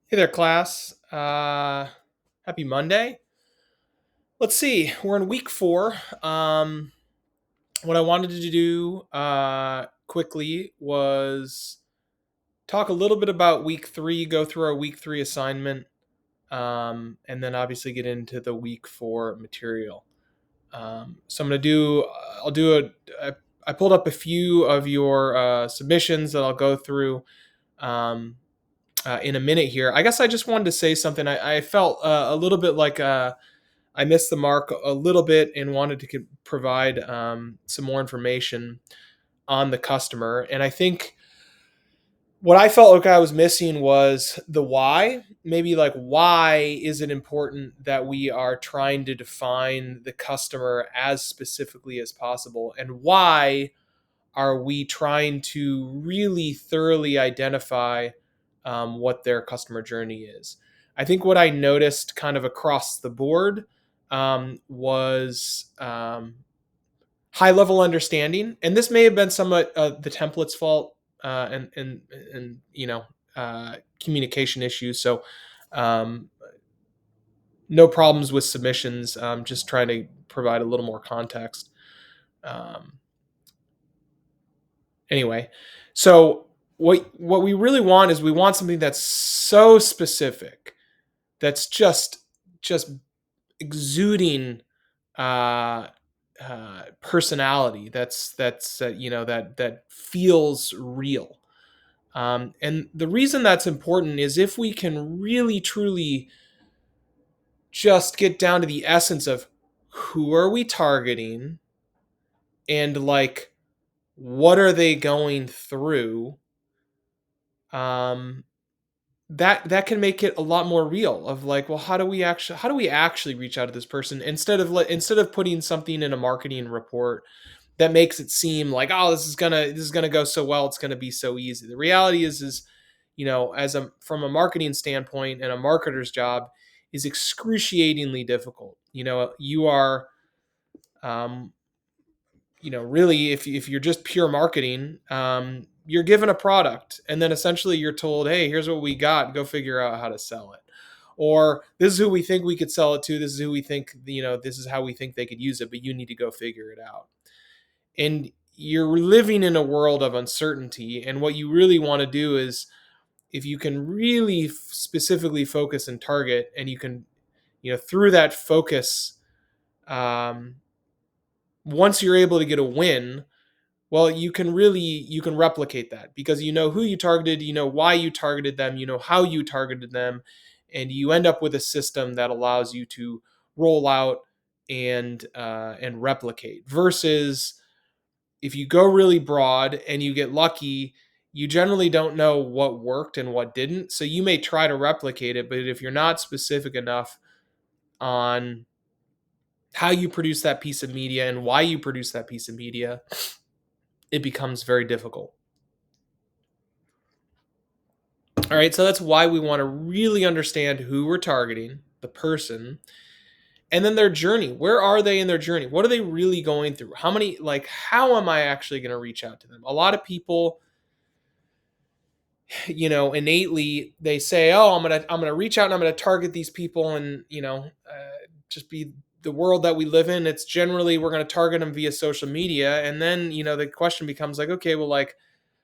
Hey there, class. Happy Monday. Let's see. We're in week 4. What I wanted to do quickly was talk a little bit about week 3, go through our week 3 assignment, and then obviously get into the week 4 material. So I'm gonna do. I'll do I pulled up a few of your submissions that I'll go through. Um, in a minute here. I guess I just wanted to say something. I felt a little bit like I missed the mark a little bit and wanted to provide some more information on the customer. And I think what I felt like I was missing was the why. Maybe like, why is it important that we are trying to define the customer as specifically as possible? And why are we trying to really thoroughly identify what their customer journey is? I think what I noticed kind of across the board was high level understanding, and this may have been somewhat the template's fault and communication issues. So um, no problems with submissions. Just trying to provide a little more context. Um, anyway, so what we really want is we want something that's so specific, that's just exuding uh, personality. That feels real. And the reason that's important is if we can really truly just get down to the essence of who are we targeting and like what are they going through, um, that can make it a lot more real of like, well, how do we actually reach out to this person instead of putting something in a marketing report that makes it seem like, oh, this is gonna go so well, it's gonna be so easy. The reality is as a from a marketing standpoint, and a marketer's job is excruciatingly difficult. You are um, really, if you're just pure marketing, you're given a product and then essentially you're told, hey, here's what we got, go figure out how to sell it. Or this is who we think we could sell it to. This is who we think, this is how we think they could use it, but you need to go figure it out. And you're living in a world of uncertainty. And what you really want to do is, if you can really specifically focus and target, and you can, through that focus, um, once you're able to get a win, well, you can replicate that because you know who you targeted, you know why you targeted them, you know how you targeted them, and you end up with a system that allows you to roll out and replicate. Versus if you go really broad and you get lucky, you generally don't know what worked and what didn't. So you may try to replicate it, but if you're not specific enough on how you produce that piece of media and why you produce that piece of media, it becomes very difficult. All right, so that's why we want to really understand who we're targeting, the person, and then their journey. Where are they in their journey? What are they really going through? How am I actually going to reach out to them? A lot of people, innately they say, "Oh, I'm gonna reach out and I'm gonna target these people," and just be the world that we live in. It's generally we're gonna target them via social media, and then the question becomes like, okay, well, like,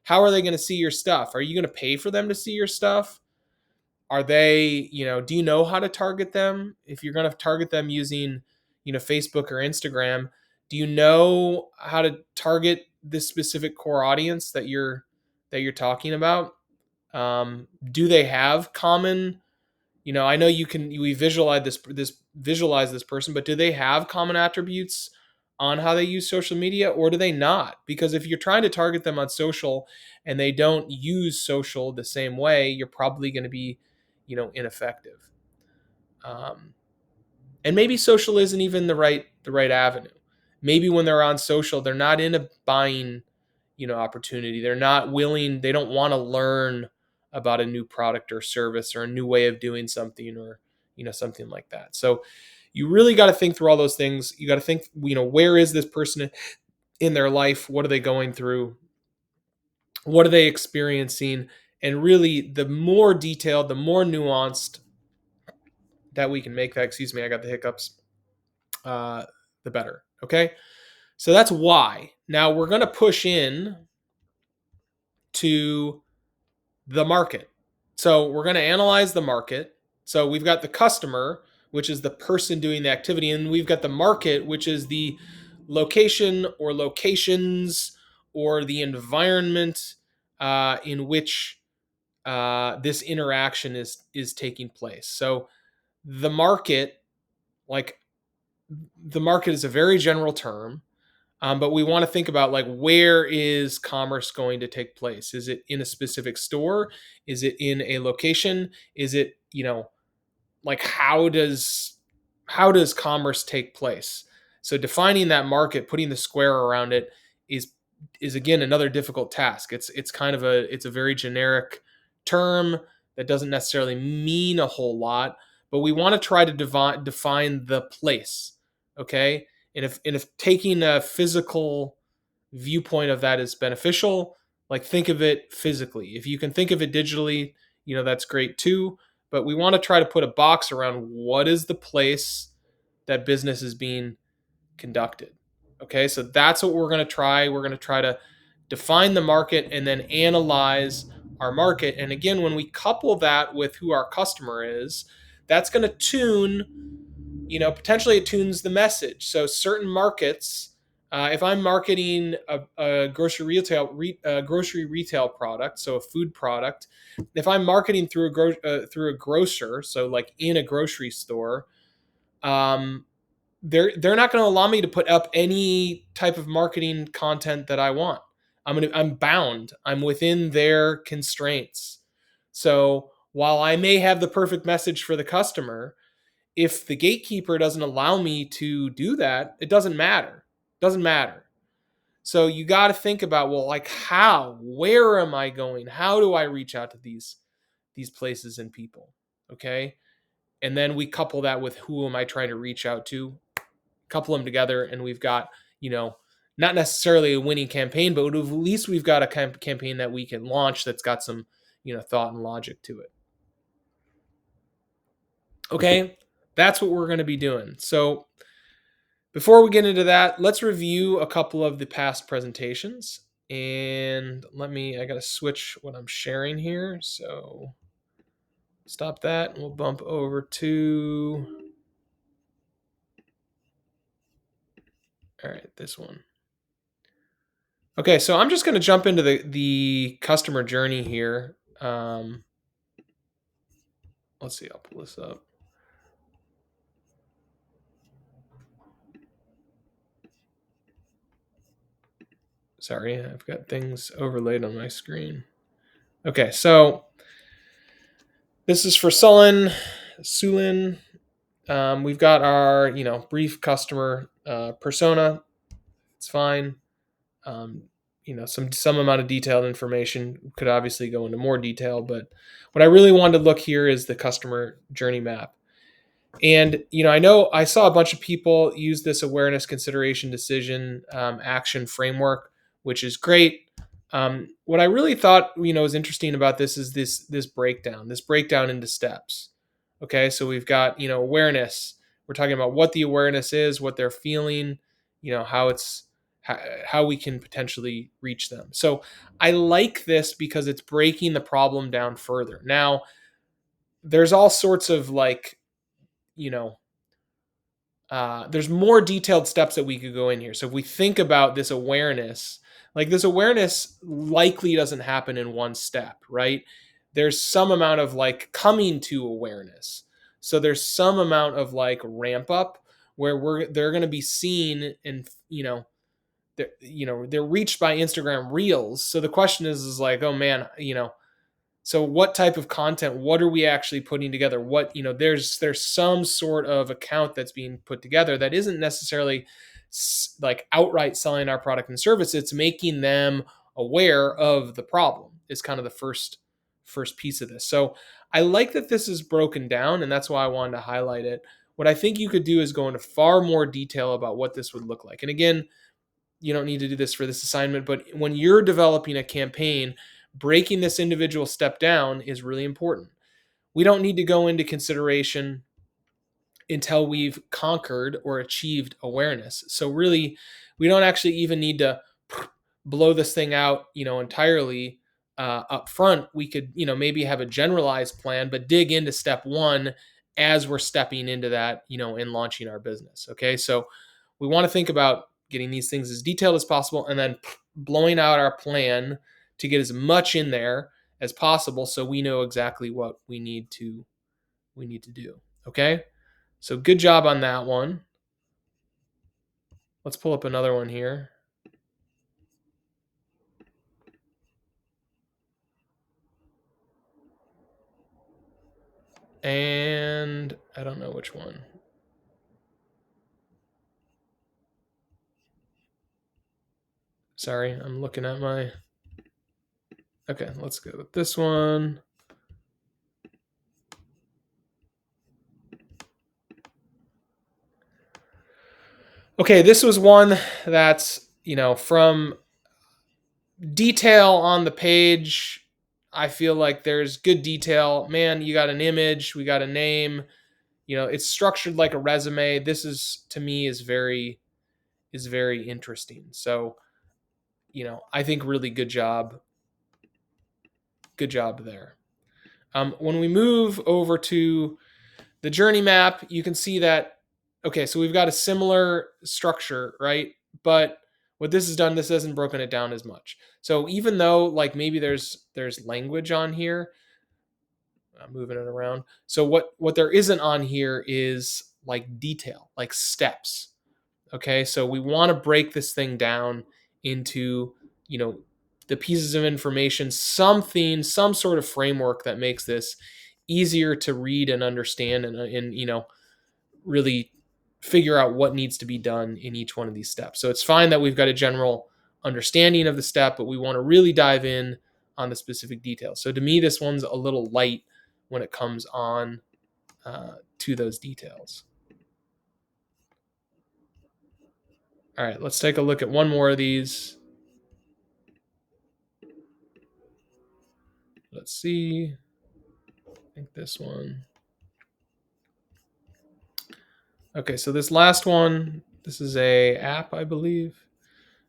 how are they going to see your stuff? Are you going to pay for them to see your stuff? Are they, do you know how to target them? If you're going to target them using, Facebook or Instagram, do you know how to target this specific core audience that you're talking about? Do they have common, I know we visualize this person, but do they have common attributes on how they use social media, or do they not? Because if you're trying to target them on social and they don't use social the same way, you're probably going to be, ineffective. Um, and maybe social isn't even the right avenue. Maybe when they're on social, they're not in a buying, opportunity. They're not willing. They don't want to learn about a new product or service or a new way of doing something, or something like that. So you really got to think through all those things. You got to think, where is this person in their life? What are they going through? What are they experiencing? And really, the more detailed, the more nuanced that we can make that, excuse me, I got the hiccups, uh, the better. Okay. So that's why. Now we're going to push in to the market. So we're going to analyze the market. So we've got the customer, which is the person doing the activity, and we've got the market, which is the location or locations or the environment in which this interaction is taking place. So the market, like the market, is a very general term. But we want to think about, like, where is commerce going to take place? Is it in a specific store? Is it in a location? Is it, like, how does commerce take place? So defining that market, putting the square around it, is again another difficult task. It's a very generic term that doesn't necessarily mean a whole lot, but we want to try to define the place. Okay. And if taking a physical viewpoint of that is beneficial, like, think of it physically. If you can think of it digitally, that's great too. But we want to try to put a box around what is the place that business is being conducted. Okay, so that's what we're going to try. We're going to try to define the market and then analyze our market. And again, when we couple that with who our customer is, that's going to potentially it tunes the message. So certain markets, if I'm marketing a grocery retail product, so a food product, if I'm marketing through a grocer, so like in a grocery store, um, they're not going to allow me to put up any type of marketing content that I want. I'm bound. I'm within their constraints. So while I may have the perfect message for the customer, if the gatekeeper doesn't allow me to do that, it doesn't matter. It doesn't matter. So you got to think about, well, like, where am I going? How do I reach out to these places and people? Okay? And then we couple that with who am I trying to reach out to? Couple them together, and we've got, not necessarily a winning campaign, but at least we've got a campaign that we can launch that's got some, thought and logic to it. Okay? That's what we're going to be doing. So before we get into that, let's review a couple of the past presentations. And I got to switch what I'm sharing here. So stop that, and we'll bump over to, all right, this one. Okay, so I'm just going to jump into the customer journey here. Let's see, I'll pull this up. Sorry, I've got things overlaid on my screen. Okay, so this is for Sulin. We've got our, brief customer persona. It's fine. Some amount of detailed information could obviously go into more detail, but what I really wanted to look here is the customer journey map. And, I know I saw a bunch of people use this awareness, consideration, decision, action framework, which is great. What I really thought, was interesting about this is this breakdown into steps. Okay, so we've got, awareness. We're talking about what the awareness is, what they're feeling, how we can potentially reach them. So I like this because it's breaking the problem down further. Now, there's all sorts of, like, there's more detailed steps that we could go in here. So if we think about this awareness, like, this awareness likely doesn't happen in one step, right? There's some amount of, like, coming to awareness. So there's some amount of, like, ramp up where they're going to be seen, and they're reached by Instagram Reels. So the question is like, oh man, so what type of content, what are we actually putting together? What, there's some sort of account that's being put together that isn't necessarily like outright selling our product and service. It's making them aware of the problem is kind of the first piece of this. So I like that this is broken down, and that's why I wanted to highlight it. What I think you could do is go into far more detail about what this would look like. And again, you don't need to do this for this assignment, but when you're developing a campaign, breaking this individual step down is really important. We don't need to go into consideration until we've conquered or achieved awareness. So really, we don't actually even need to blow this thing out, entirely up front. We could, maybe have a generalized plan, but dig into step one as we're stepping into that, and launching our business. Okay, so we want to think about getting these things as detailed as possible, and then blowing out our plan to get as much in there as possible, so we know exactly what we need to do. Okay. So good job on that one. Let's pull up another one here. And I don't know which one. Sorry, I'm looking at my... Okay, let's go with this one. Okay, this was one that's, from detail on the page, I feel like there's good detail. Man, you got an image, we got a name, it's structured like a resume. This is, to me, is very interesting. So, I think really good job. Good job there. When we move over to the journey map, you can see that, okay, so we've got a similar structure, right? But what this has done, this hasn't broken it down as much. So even though like maybe there's language on here, I'm moving it around. So what there isn't on here is like detail, like steps. Okay, so we want to break this thing down into, the pieces of information, something, some sort of framework that makes this easier to read and understand, and really figure out what needs to be done in each one of these steps. So it's fine that we've got a general understanding of the step, but we want to really dive in on the specific details. So to me, this one's a little light when it comes on to those details. All right, let's take a look at one more of these. Let's see. I think this one. Okay, so this last one, this is a app, I believe.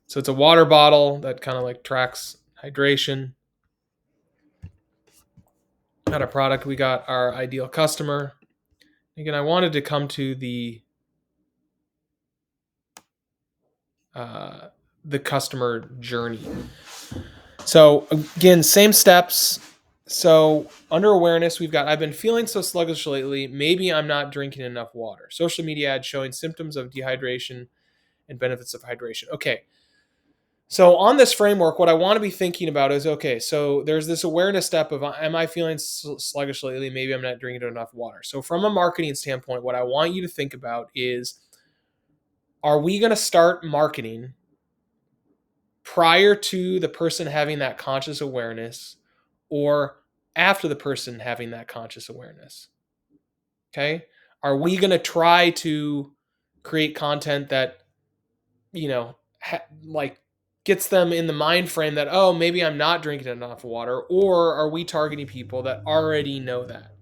So it's a water bottle that kind of like tracks hydration. Got a product, we got our ideal customer. Again, I wanted to come to the customer journey. So again, same steps. So under awareness, we've got, I've been feeling so sluggish lately. Maybe I'm not drinking enough water. Social media ads showing symptoms of dehydration and benefits of hydration. Okay. So on this framework, what I want to be thinking about is, okay, so there's this awareness step of, am I feeling sluggish lately? Maybe I'm not drinking enough water. So from a marketing standpoint, what I want you to think about is, are we going to start marketing prior to the person having that conscious awareness, or after the person having that conscious awareness? Okay. Are we going to try to create content that, like gets them in the mind frame that, oh, maybe I'm not drinking enough water? Or are we targeting people that already know that?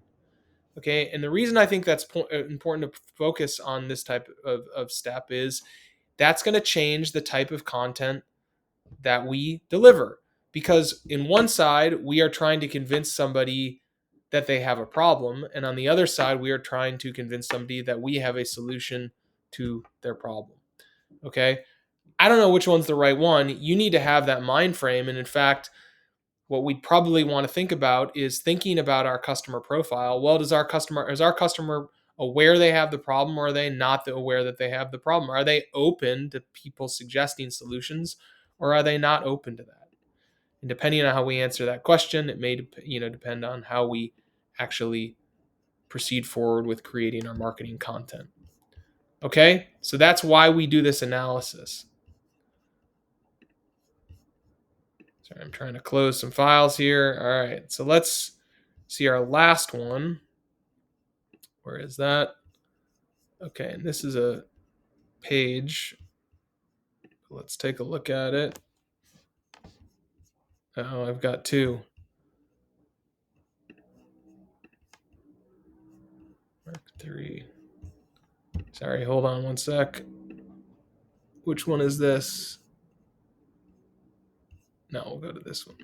Okay. And the reason I think that's important to focus on this type of step is that's going to change the type of content that we deliver. Because in one side, we are trying to convince somebody that they have a problem. And on the other side, we are trying to convince somebody that we have a solution to their problem. Okay. I don't know which one's the right one. You need to have that mind frame. And in fact, what we'd probably want to think about is thinking about our customer profile. Well, is our customer aware they have the problem, or are they not aware that they have the problem? Are they open to people suggesting solutions, or are they not open to that? And depending on how we answer that question, it may depend on how we actually proceed forward with creating our marketing content. Okay? So that's why we do this analysis. Sorry, I'm trying to close some files here. All right, so let's see our last one. Where is that? Okay, and this is a page. Let's take a look at it. Oh, I've got two. Mark 3. Sorry, hold on one sec. Which one is this? No, we'll go to this one.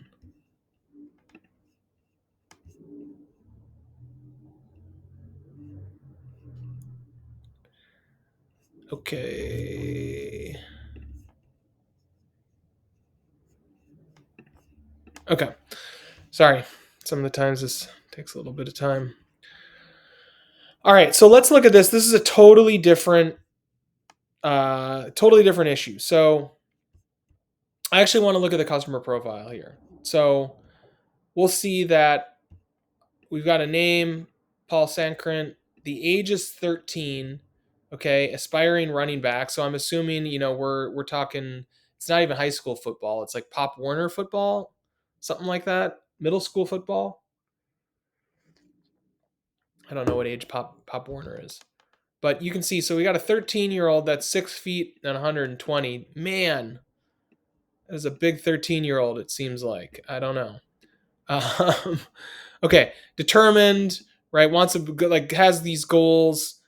Okay. Okay. Sorry. Some of the times this takes a little bit of time. All right, so let's look at this. This is a totally different issue. So I actually want to look at the customer profile here. So we'll see that we've got a name, Paul Sankrant. The age is 13. Okay, aspiring running back. So I'm assuming we're talking. It's not even high school football. It's like Pop Warner football, something like that. Middle school football. I don't know what age Pop Warner is, but you can see. So we got a 13-year-old that's 6 feet and 120. Man, that is a big 13-year-old. It seems like. I don't know. Um, okay, determined, right? Wants to has these goals,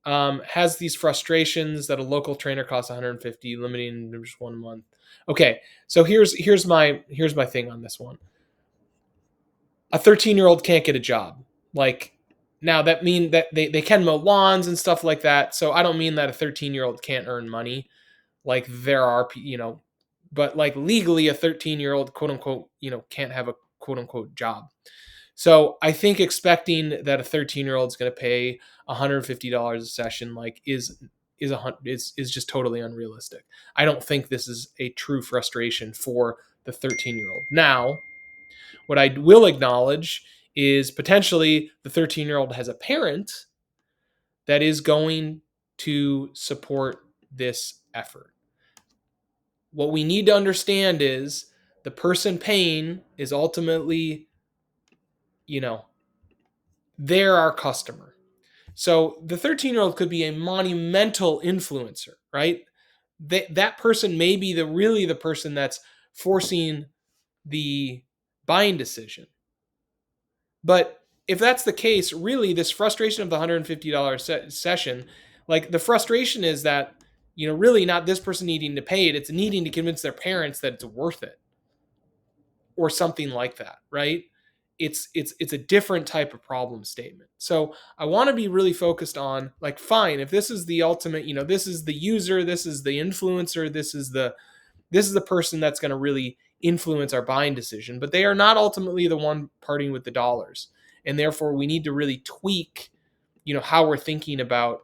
has these frustrations that a local trainer costs 150, limiting just 1 month. Okay, so here's my thing on this one. A 13-year-old can't get a job. Like now that mean that they can mow lawns and stuff like that. So I don't mean that a 13-year-old can't earn money. Like there are but like legally a 13-year-old quote unquote can't have a quote unquote job. So I think expecting that a 13-year-old is going to pay $150 a session is just totally unrealistic. I don't think this is a true frustration for the 13-year-old. Now, what I will acknowledge is potentially the 13-year-old has a parent that is going to support this effort. What we need to understand is the person paying is ultimately, they're our customer. So the 13-year-old could be a monumental influencer, right? That person may be the person that's forcing the buying decision. But if that's the case, really, this frustration of the $150 session, like the frustration is that, really not this person needing to pay it, it's needing to convince their parents that it's worth it or something like that, right? It's a different type of problem statement. So I want to be really focused on like, fine, if this is the ultimate, this is the user, this is the influencer, this is the person that's going to really influence our buying decision, but they are not ultimately the one parting with the dollars. And therefore we need to really tweak, how we're thinking about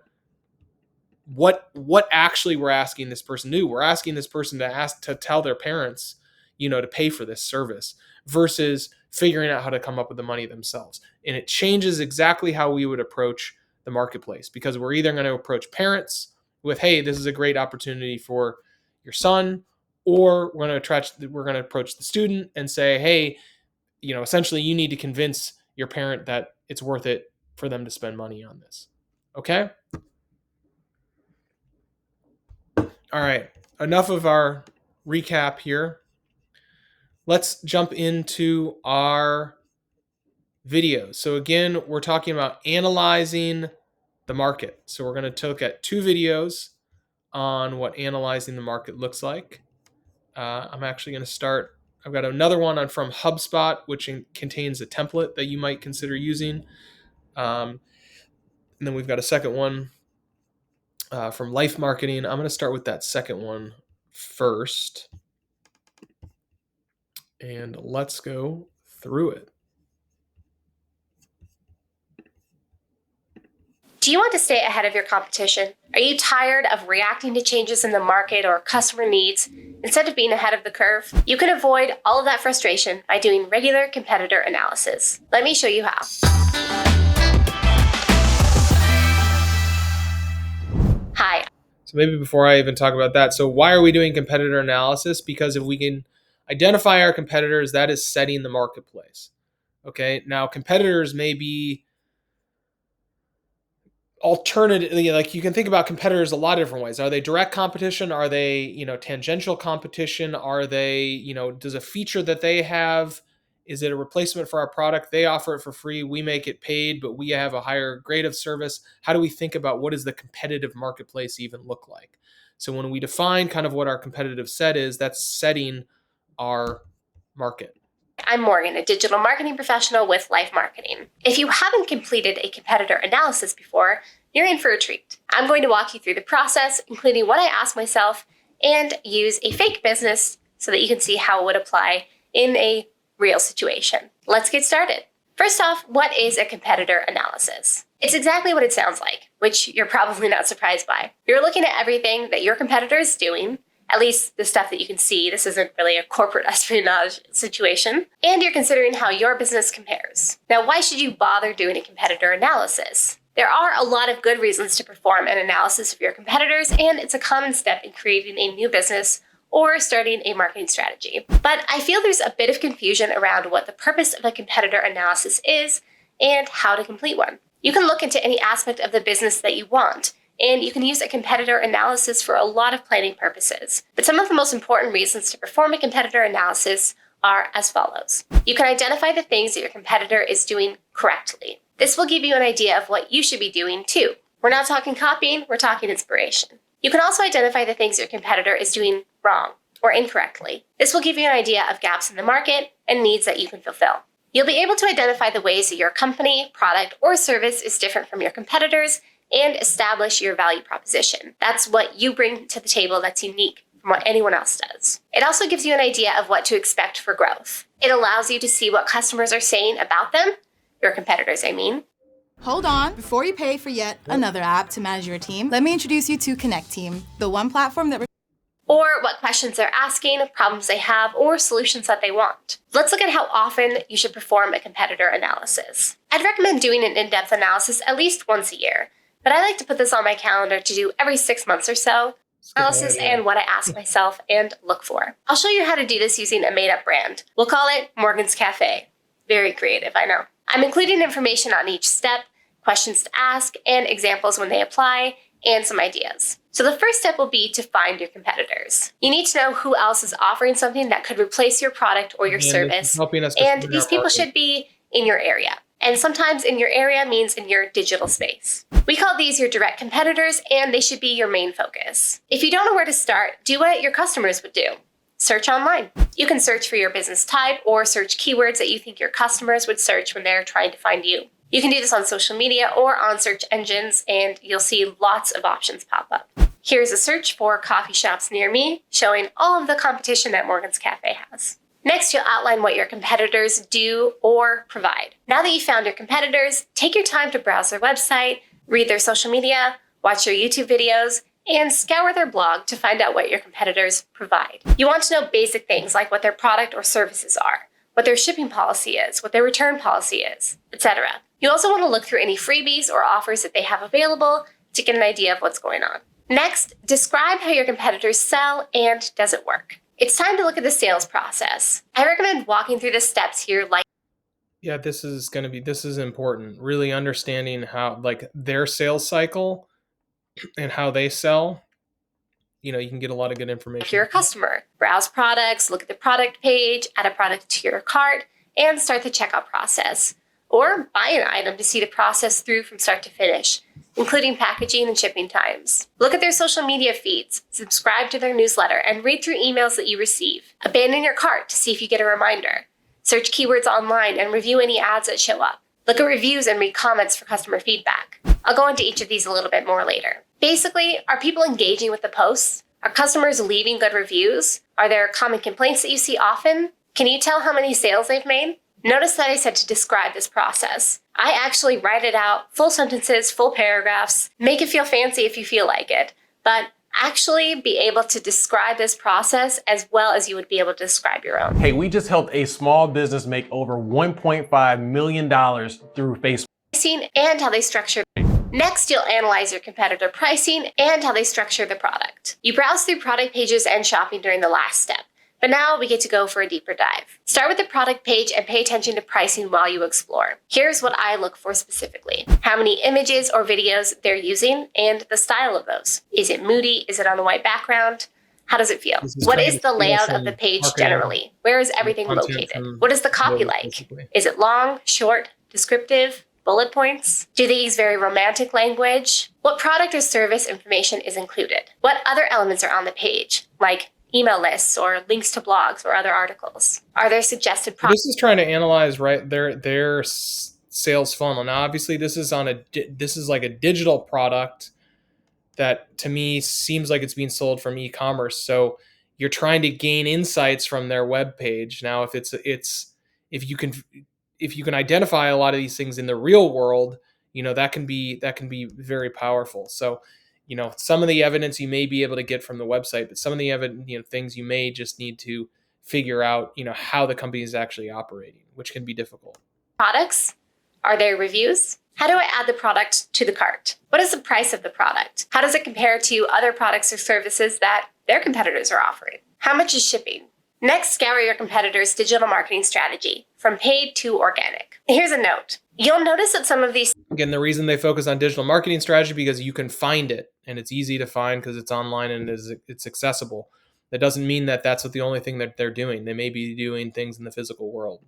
what actually we're asking this person to do. We're asking this person to tell their parents, to pay for this service versus figuring out how to come up with the money themselves. And it changes exactly how we would approach the marketplace, because we're either going to approach parents with, hey, this is a great opportunity for your son, or we're going to approach the student and say, hey, essentially you need to convince your parent that it's worth it for them to spend money on this. Okay? All right, enough of our recap here. Let's jump into our videos. So again, we're talking about analyzing the market. So we're going to look at two videos on what analyzing the market looks like. I'm actually going to start. I've got another one from HubSpot, which contains a template that you might consider using. And then we've got a second one from Life Marketing. I'm going to start with that second one first. And let's go through it. Do you want to stay ahead of your competition? Are you tired of reacting to changes in the market or customer needs instead of being ahead of the curve? You can avoid all of that frustration by doing regular competitor analysis. Let me show you how. Hi. So maybe before I even talk about that, so why are we doing competitor analysis? Because if we can identify our competitors, that is setting the marketplace. Okay, now competitors may be alternatively, like you can think about competitors a lot of different ways. Are they direct competition? Are they, tangential competition? Are they, does a feature that they have, is it a replacement for our product? They offer it for free. We make it paid, but we have a higher grade of service. How do we think about what does the competitive marketplace even look like? So when we define kind of what our competitive set is, that's setting our market. I'm Morgan, a digital marketing professional with Life Marketing. If you haven't completed a competitor analysis before, you're in for a treat. I'm going to walk you through the process, including what I ask myself, and use a fake business so that you can see how it would apply in a real situation. Let's get started. First off, what is a competitor analysis? It's exactly what it sounds like, which you're probably not surprised by. You're looking at everything that your competitor is doing, at least the stuff that you can see. This isn't really a corporate espionage situation. And you're considering how your business compares. Now, why should you bother doing a competitor analysis? There are a lot of good reasons to perform an analysis of your competitors, and it's a common step in creating a new business or starting a marketing strategy. But I feel there's a bit of confusion around what the purpose of a competitor analysis is and how to complete one. You can look into any aspect of the business that you want, and you can use a competitor analysis for a lot of planning purposes. But some of the most important reasons to perform a competitor analysis are as follows. You can identify the things that your competitor is doing correctly. This will give you an idea of what you should be doing too. We're not talking copying, we're talking inspiration. You can also identify the things your competitor is doing wrong or incorrectly. This will give you an idea of gaps in the market and needs that you can fulfill. You'll be able to identify the ways that your company, product, or service is different from your competitors and establish your value proposition. That's what you bring to the table that's unique from what anyone else does. It also gives you an idea of what to expect for growth. It allows you to see what customers are saying about them, your competitors, I mean. Hold on, before you pay for yet another app to manage your team, let me introduce you to Connect Team, the one platform that or what questions they're asking, problems they have, or solutions that they want. Let's look at how often you should perform a competitor analysis. I'd recommend doing an in-depth analysis at least once a year, but I like to put this on my calendar to do every 6 months or so. Analysis and what I ask myself and look for. I'll show you how to do this using a made-up brand. We'll call it Morgan's Cafe. Very creative, I know. I'm including information on each step, questions to ask, and examples when they apply, and some ideas. So the first step will be to find your competitors. You need to know who else is offering something that could replace your product or your service, and these people should be in your area. And sometimes in your area means in your digital space. We call these your direct competitors, and they should be your main focus. If you don't know where to start, do what your customers would do. Search online. You can search for your business type or search keywords that you think your customers would search when they're trying to find you. You can do this on social media or on search engines, and you'll see lots of options pop up. Here's a search for coffee shops near me, showing all of the competition that Morgan's Cafe has. Next, you'll outline what your competitors do or provide. Now that you've found your competitors, take your time to browse their website, read their social media, watch their YouTube videos, and scour their blog to find out what your competitors provide. You want to know basic things like what their product or services are, what their shipping policy is, what their return policy is, etc. You also want to look through any freebies or offers that they have available to get an idea of what's going on. Next, describe how your competitors sell and does it work. It's time to look at the sales process. I recommend walking through the steps here like Yeah, this is important. Really understanding how their sales cycle and how they sell. You can get a lot of good information. if you're a customer. Browse products, look at the product page, add a product to your cart, and start the checkout process. Or buy an item to see the process through from start to finish, including packaging and shipping times. Look at their social media feeds, subscribe to their newsletter, and read through emails that you receive. Abandon your cart to see if you get a reminder. Search keywords online and review any ads that show up. Look at reviews and read comments for customer feedback. I'll go into each of these a little bit more later. Basically, are people engaging with the posts? Are customers leaving good reviews? Are there common complaints that you see often? Can you tell how many sales they've made? Notice that I said to describe this process. I actually write it out, full sentences, full paragraphs, make it feel fancy if you feel like it, but actually be able to describe this process as well as you would be able to describe your own. Hey, we just helped a small business make over $1.5 million through Facebook. Pricing and how they structure. Next, you'll analyze your competitor pricing and how they structure the product. You browse through product pages and shopping during the last step. But now we get to go for a deeper dive. Start with the product page and pay attention to pricing while you explore. Here's what I look for specifically. How many images or videos they're using and the style of those. Is it moody? Is it on a white background? How does it feel? What is the layout of the page generally? Where is everything located? What is the copy like? Is it long, short, descriptive? Bullet points? Do they use very romantic language? What product or service information is included? What other elements are on the page, like email lists or links to blogs or other articles? Are there suggested products? This is trying to analyze their sales funnel. Now, obviously, this is like a digital product that to me seems like it's being sold from e-commerce. So you're trying to gain insights from their web page. Now, if you can identify a lot of these things in the real world, that can be very powerful. So, some of the evidence you may be able to get from the website, but some of the things you may just need to figure out, how the company is actually operating, which can be difficult. Products? Are there reviews? How do I add the product to the cart? What is the price of the product? How does it compare to other products or services that their competitors are offering? How much is shipping? Next, scour your competitors' digital marketing strategy, from paid to organic. Here's a note. You'll notice that some of these... Again, the reason they focus on digital marketing strategy because you can find it, and it's easy to find because it's online and it's accessible. That doesn't mean that that's the only thing that they're doing. They may be doing things in the physical world.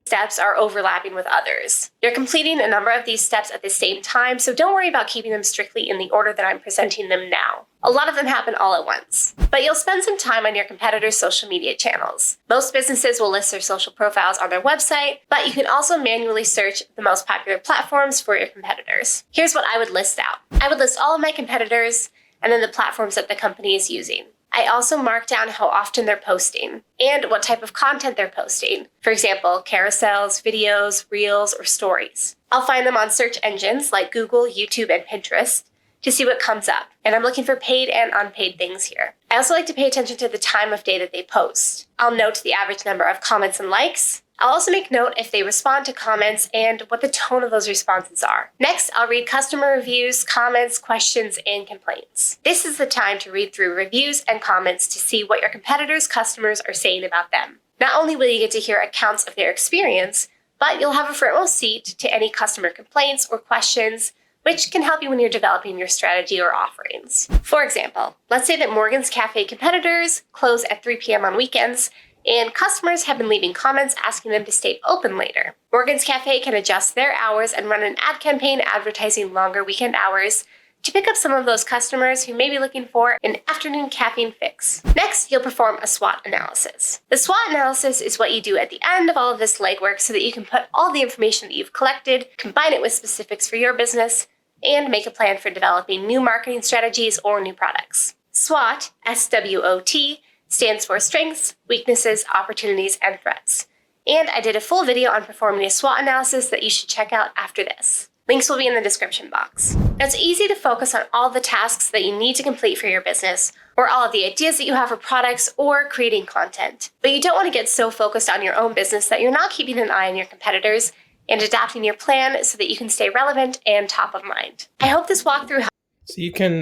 Steps are overlapping with others. You're completing a number of these steps at the same time, so don't worry about keeping them strictly in the order that I'm presenting them now. A lot of them happen all at once. But you'll spend some time on your competitors' social media channels. Most businesses will list their social profiles on their website, but you can also manually search the most popular platforms for your competitors. Here's what I would list out. I would list all of my competitors and then the platforms that the company is using. I also mark down how often they're posting and what type of content they're posting. For example, carousels, videos, reels, or stories. I'll find them on search engines like Google, YouTube, and Pinterest to see what comes up. And I'm looking for paid and unpaid things here. I also like to pay attention to the time of day that they post. I'll note the average number of comments and likes. I'll also make note if they respond to comments and what the tone of those responses are. Next, I'll read customer reviews, comments, questions, and complaints. This is the time to read through reviews and comments to see what your competitors' customers are saying about them. Not only will you get to hear accounts of their experience, but you'll have a front row seat to any customer complaints or questions, which can help you when you're developing your strategy or offerings. For example, let's say that Morgan's Cafe competitors close at 3 p.m. on weekends, and customers have been leaving comments asking them to stay open later. Morgan's Cafe can adjust their hours and run an ad campaign advertising longer weekend hours to pick up some of those customers who may be looking for an afternoon caffeine fix. Next, you'll perform a SWOT analysis. The SWOT analysis is what you do at the end of all of this legwork so that you can put all the information that you've collected, combine it with specifics for your business, and make a plan for developing new marketing strategies or new products. SWOT, S-W-O-T, stands for strengths, weaknesses, opportunities, and threats. And I did a full video on performing a SWOT analysis that you should check out after this. Links will be in the description box. Now, it's easy to focus on all the tasks that you need to complete for your business, or all of the ideas that you have for products, or creating content. But you don't want to get so focused on your own business that you're not keeping an eye on your competitors and adapting your plan so that you can stay relevant and top of mind. I hope this walkthrough helped. So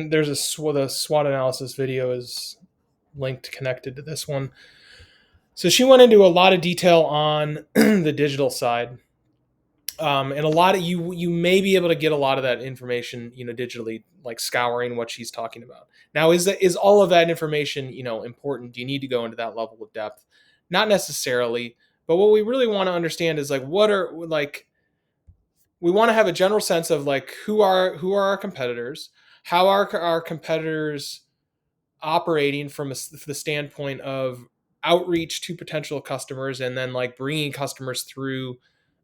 there's the SWOT analysis video is linked, connected to this one. So she went into a lot of detail on the digital side. And a lot of you may be able to get a lot of that information, digitally, like scouring what she's talking about. Now, is all of that information, important? Do you need to go into that level of depth? Not necessarily, but what we really want to understand is we want to have a general sense of who are our competitors, how are our competitors operating from the standpoint of outreach to potential customers, and then bringing customers through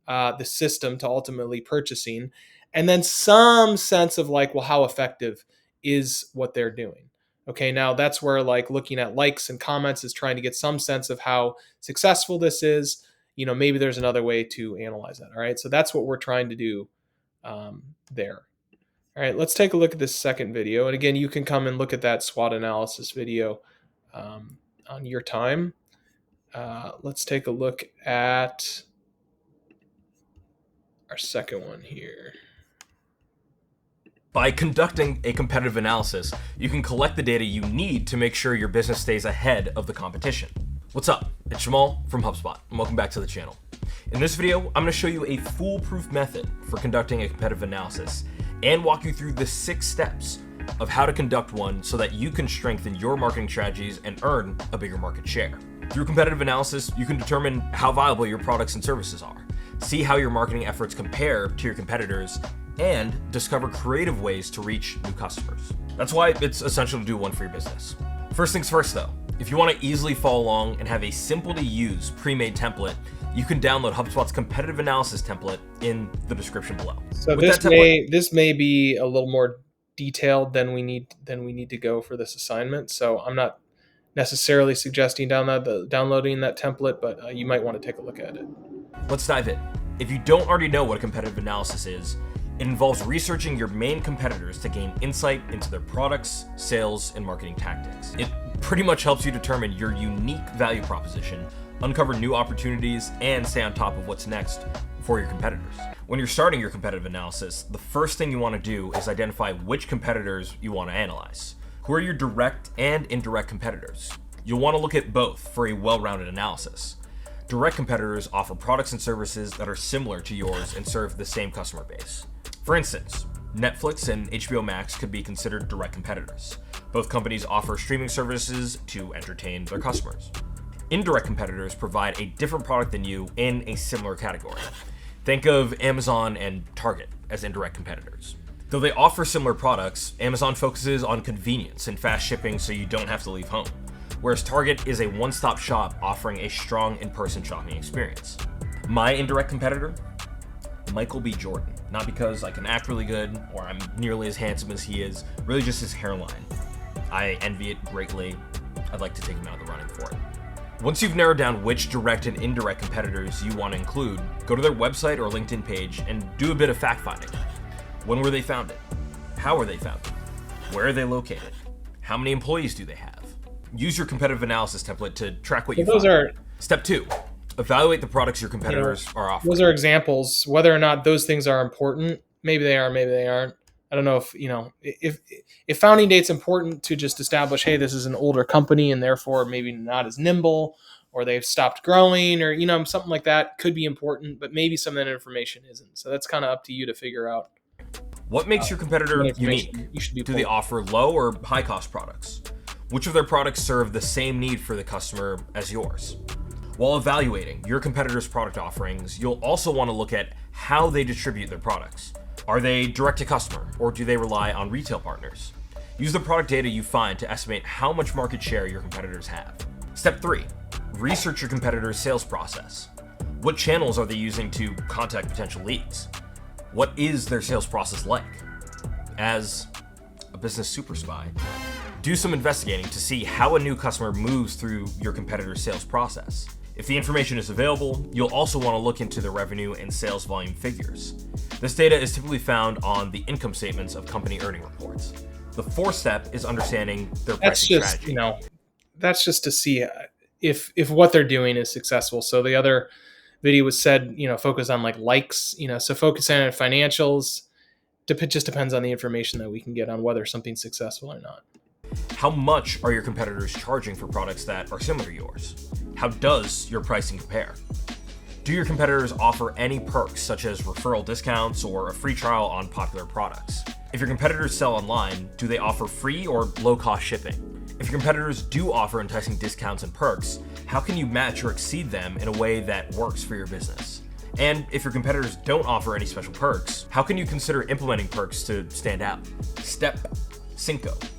the system to ultimately purchasing, and then some sense of how effective is what they're doing. Okay, now that's where looking at likes and comments is trying to get some sense of how successful this is. Maybe there's another way to analyze that. All right, so that's what we're trying to do there. All right, let's take a look at this second video. And again, you can come and look at that SWOT analysis video on your time. Let's take a look at our second one here. By conducting a competitive analysis, you can collect the data you need to make sure your business stays ahead of the competition. What's up? It's Jamal from HubSpot, and welcome back to the channel. In this video, I'm going to show you a foolproof method for conducting a competitive analysis and walk you through the 6 steps of how to conduct one so that you can strengthen your marketing strategies and earn a bigger market share. Through competitive analysis, you can determine how viable your products and services are, see how your marketing efforts compare to your competitors, and discover creative ways to reach new customers. That's why it's essential to do one for your business. First things first though, if you want to easily follow along and have a simple to use pre-made template, you can download HubSpot's competitive analysis template in the description below. So With this may be a little more detailed than we need to go for this assignment. So I'm not necessarily suggesting downloading that template, but you might want to take a look at it. Let's dive in. If you don't already know what a competitive analysis is, it involves researching your main competitors to gain insight into their products, sales, and marketing tactics. It pretty much helps you determine your unique value proposition, uncover new opportunities, and stay on top of what's next for your competitors. When you're starting your competitive analysis, the first thing you want to do is identify which competitors you want to analyze. Who are your direct and indirect competitors? You'll want to look at both for a well-rounded analysis. Direct competitors offer products and services that are similar to yours and serve the same customer base. For instance, Netflix and HBO Max could be considered direct competitors. Both companies offer streaming services to entertain their customers. Indirect competitors provide a different product than you in a similar category. Think of Amazon and Target as indirect competitors. Though they offer similar products, Amazon focuses on convenience and fast shipping so you don't have to leave home, whereas Target is a one-stop shop offering a strong in-person shopping experience. My indirect competitor? Michael B. Jordan. Not because I can act really good or I'm nearly as handsome as he is, really just his hairline. I envy it greatly. I'd like to take him out of the running for it. Once you've narrowed down which direct and indirect competitors you want to include, go to their website or LinkedIn page and do a bit of fact-finding. When were they founded? How were they founded? Where are they located? How many employees do they have? Use your competitive analysis template to track what you find. Step 2, evaluate the products your competitors are offering. Those are examples. Whether or not those things are important, maybe they are, maybe they aren't. I don't know if founding date's important to just establish, hey, this is an older company and therefore maybe not as nimble, or they've stopped growing, or something like that could be important, but maybe some of that information isn't. So that's kind of up to you to figure out. What makes your competitor unique? Do they offer low or high cost products? Which of their products serve the same need for the customer as yours? While evaluating your competitors' product offerings, you'll also want to look at how they distribute their products. Are they direct to customer, or do they rely on retail partners? Use the product data you find to estimate how much market share your competitors have. Step 3, research your competitors' sales process. What channels are they using to contact potential leads? What is their sales process like? As a business super spy, do some investigating to see how a new customer moves through your competitor's sales process. If the information is available, you'll also want to look into the revenue and sales volume figures. This data is typically found on the income statements of company earning reports. The 4th step is understanding their pricing strategy. That's just to see if what they're doing is successful. So the other video was said, focus on likes, so focusing on financials. It just depends on the information that we can get on whether something's successful or not. How much are your competitors charging for products that are similar to yours? How does your pricing compare? Do your competitors offer any perks such as referral discounts or a free trial on popular products? If your competitors sell online, do they offer free or low-cost shipping? If your competitors do offer enticing discounts and perks, how can you match or exceed them in a way that works for your business? And if your competitors don't offer any special perks, how can you consider implementing perks to stand out? Step 5,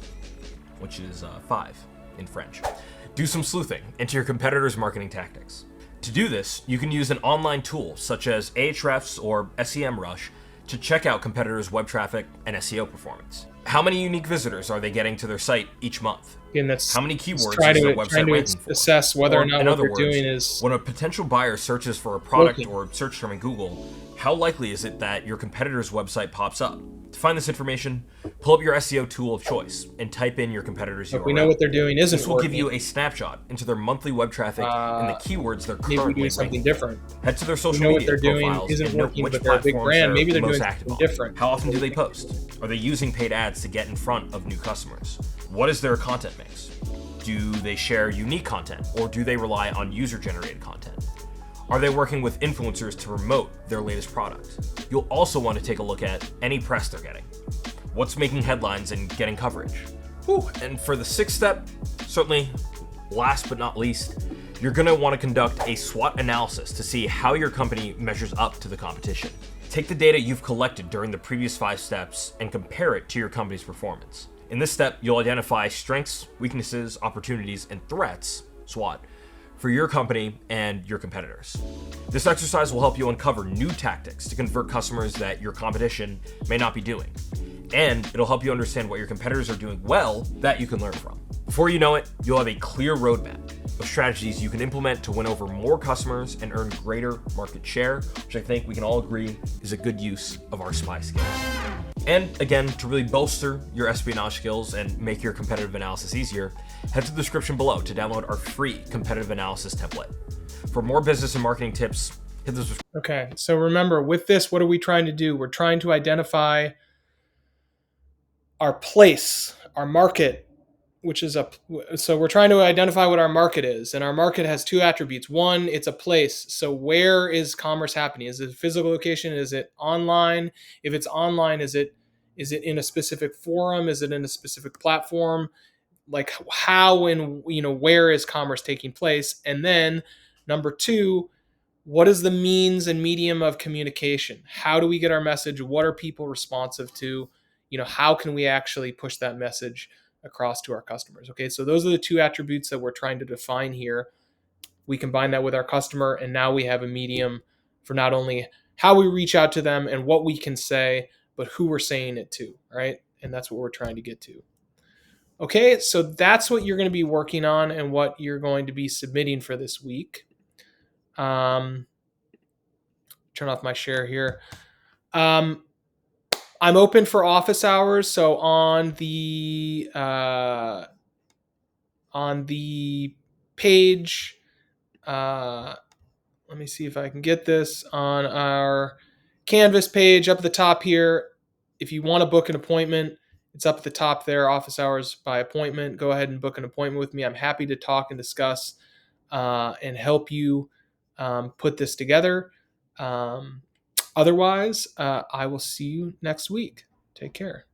which is 5 in French. Do some sleuthing into your competitors' marketing tactics. To do this, you can use an online tool such as Ahrefs or SEMrush to check out competitors' web traffic and SEO performance. How many unique visitors are they getting to their site each month? And that's how many keywords is their website ranking for? Assess whether or not what they're doing is... When a potential buyer searches for a product or search term in Google, how likely is it that your competitor's website pops up? To find this information, pull up your SEO tool of choice and type in your competitor's URL. If we know what they're doing isn't This will give you a snapshot into their monthly web traffic and the keywords they're currently maybe doing something different. Head to their social know what media they're doing profiles isn't and note working, which but they're a big platforms brand. Maybe they're most doing active something on. different. How often do they post? Are they using paid ads to get in front of new customers? What is their content mix? Do they share unique content, or do they rely on user-generated content? Are they working with influencers to promote their latest product? You'll also want to take a look at any press they're getting. What's making headlines and getting coverage? Whew. And for the sixth step, certainly last but not least, you're going to want to conduct a SWOT analysis to see how your company measures up to the competition. Take the data you've collected during the previous 5 steps and compare it to your company's performance. In this step, you'll identify strengths, weaknesses, opportunities, and threats, SWOT, for your company and your competitors. This exercise will help you uncover new tactics to convert customers that your competition may not be doing. And it'll help you understand what your competitors are doing well that you can learn from. Before you know it, you'll have a clear roadmap of strategies you can implement to win over more customers and earn greater market share, which I think we can all agree is a good use of our SPY skills. And again, to really bolster your espionage skills and make your competitive analysis easier, head to the description below to download our free competitive analysis template. For more business and marketing tips, hit the subscribe. Okay, so remember, with this, what are we trying to do? We're trying to identify our place, our market, so we're trying to identify what our market is, and our market has 2 attributes. One, it's a place. So where is commerce happening? Is it a physical location? Is it online? If it's online, is it in a specific forum? Is it in a specific platform? Like how and where is commerce taking place? And then number 2, what is the means and medium of communication? How do we get our message? What are people responsive to? How can we actually push that message across to our customers? Okay, so those are the 2 attributes that we're trying to define here. We combine that with our customer, and now we have a medium for not only how we reach out to them and what we can say, but who we're saying it to, right? And that's what we're trying to get to. Okay, so that's what you're going to be working on and what you're going to be submitting for this week. Turn off my share here. I'm open for office hours, so on the page, let me see if I can get this on our Canvas page up at the top here. If you want to book an appointment, it's up at the top there, office hours by appointment. Go ahead and book an appointment with me. I'm happy to talk and discuss and help you put this together. Otherwise, I will see you next week. Take care.